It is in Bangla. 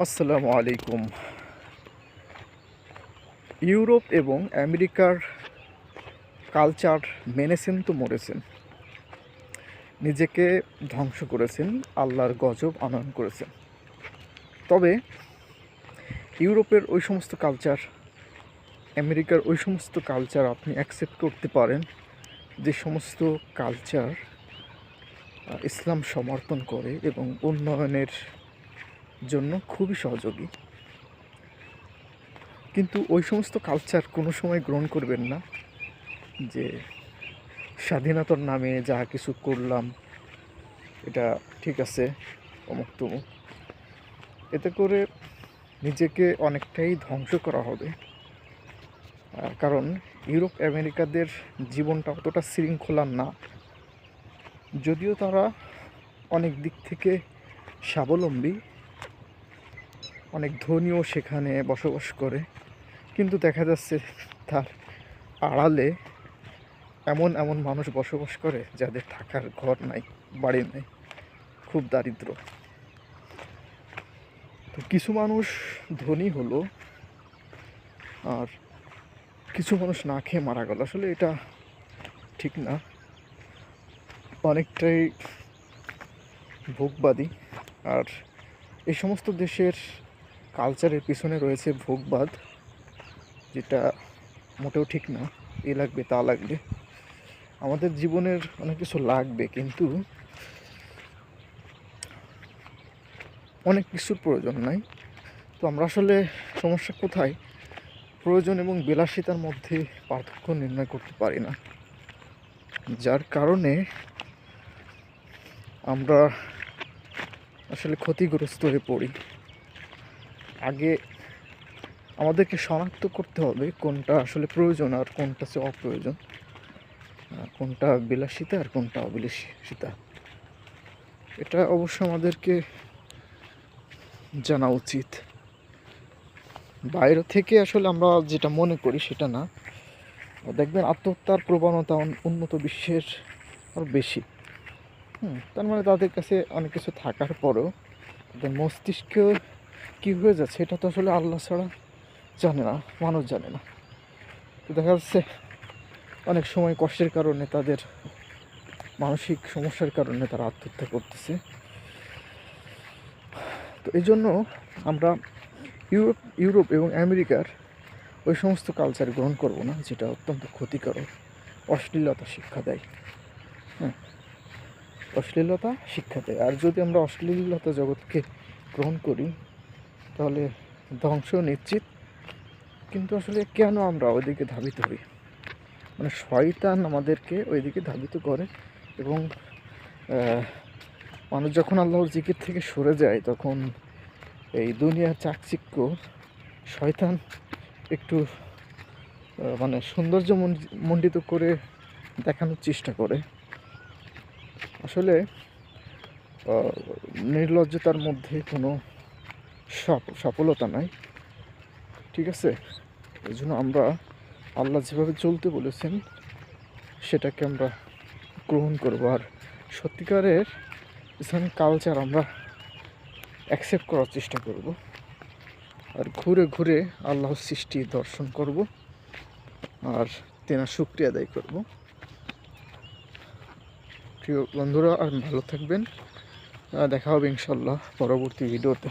আসসালামু আলাইকুম। ইউরোপ এবং আমেরিকার কালচার মেনেছেন তো মরেছেন, নিজেকে ধ্বংস করেছেন, আল্লাহর গজব আনয়ন করেছেন। তবে ইউরোপের ওই সমস্ত কালচার, আমেরিকার ওই সমস্ত কালচার আপনি অ্যাকসেপ্ট করতে পারেন যে সমস্ত কালচার ইসলাম সমর্থন করে এবং উন্নয়নের জন্য খুবই সহযোগী। কিন্তু ওই সমস্ত কালচার কোনো সময় গ্রহণ করবেন না যে স্বাধীনতার নামে যা কিছু করলাম এটা ঠিক আছে, অমুক তমুক। এতে করে নিজেকে অনেকটাই ধ্বংস করা হবে। কারণ ইউরোপ আমেরিকাদের জীবনটা অতটা শৃঙ্খলার না, যদিও তারা অনেক দিক থেকে স্বাবলম্বী, অনেক ধনীও সেখানে বসবাস করে, কিন্তু দেখা যাচ্ছে তার আড়ালে এমন এমন মানুষ বসবাস করে যাদের থাকার ঘর নাই, বাড়ি নাই, খুব দারিদ্র। তো কিছু মানুষ ধনী হলো আর কিছু মানুষ না খেয়ে মারা গেল। আসলে এটা ঠিক না, অনেকটাই ভোগবাদী। আর এই সমস্ত দেশের কালচারের পিছনে রয়েছে ভোগবাদ, যেটা মোটেও ঠিক না। এ লাগবে তা লাগবে, আমাদের জীবনের অনেক কিছু লাগবে, কিন্তু অনেক কিছুর প্রয়োজন নাই। তো আমরা আসলে সমস্যা কোথায়? প্রয়োজন এবং বিলাসিতার মধ্যে পার্থক্য নির্ণয় করতে পারি না, যার কারণে আমরা আসলে ক্ষতিগ্রস্ত হয়ে পড়ি। আগে আমাদেরকে শনাক্ত করতে হবে কোনটা আসলে প্রয়োজন আর কোনটা হচ্ছে অপ্রয়োজন, কোনটা বিলাসিতা আর কোনটা অবিলাসিতা। এটা অবশ্য আমাদেরকে জানা উচিত। বাইরে থেকে আসলে আমরা যেটা মনে করি সেটা না। দেখবেন আত্মহত্যার প্রবণতা উন্নত বিশ্বের আরও বেশি। তার মানে তাদের কাছে অনেক কিছু থাকার পরেও তাদের মস্তিষ্ক কী হয়ে যাচ্ছে এটা তো আসলে আল্লাহ ছাড়া জানে না, মানুষ জানে না। তো দেখা যাচ্ছে অনেক সময় কষ্টের কারণে, তাদের মানসিক সমস্যার কারণে তারা আত্মহত্যা করতেছে। তো এই জন্য আমরা ইউরোপ এবং আমেরিকার ওই সমস্ত কালচার গ্রহণ করব না, যেটা অত্যন্ত ক্ষতিকারক, অশ্লীলতা শিক্ষা দেয়। অশ্লীলতা শিক্ষা দেয়। আর যদি আমরা অশ্লীলতা জগৎকে গ্রহণ করি তাহলে ধ্বংস নিশ্চিত। কিন্তু আসলে কেন আমরা ওইদিকে ধাবিত হই? মানে শয়তান আমাদেরকে ওইদিকে ধাবিত করে, এবং মানুষ যখন আল্লাহর জিকির থেকে সরে যায় তখন এই দুনিয়ার চাকচিক্য শয়তান একটু মানে সৌন্দর্য মণ্ডিত করে দেখানোর চেষ্টা করে। আসলে নির্লজ্জতার মধ্যে কোনো সফলতা নাই, ঠিক আছে? এই জন্য আমরা আল্লাহ যেভাবে চলতে বলেছেন সেটাকে আমরা গ্রহণ করবো। আর সত্যিকারের ইসলামিক কালচার আমরা অ্যাকসেপ্ট করার চেষ্টা করব, আর ঘুরে ঘুরে আল্লাহর সৃষ্টি দর্শন করব আর তেনার শুকরিয়া আদায় করব। প্রিয় বন্ধুরা, আর ভালো থাকবেন। দেখা হবে ইনশাল্লাহ পরবর্তী ভিডিওতে।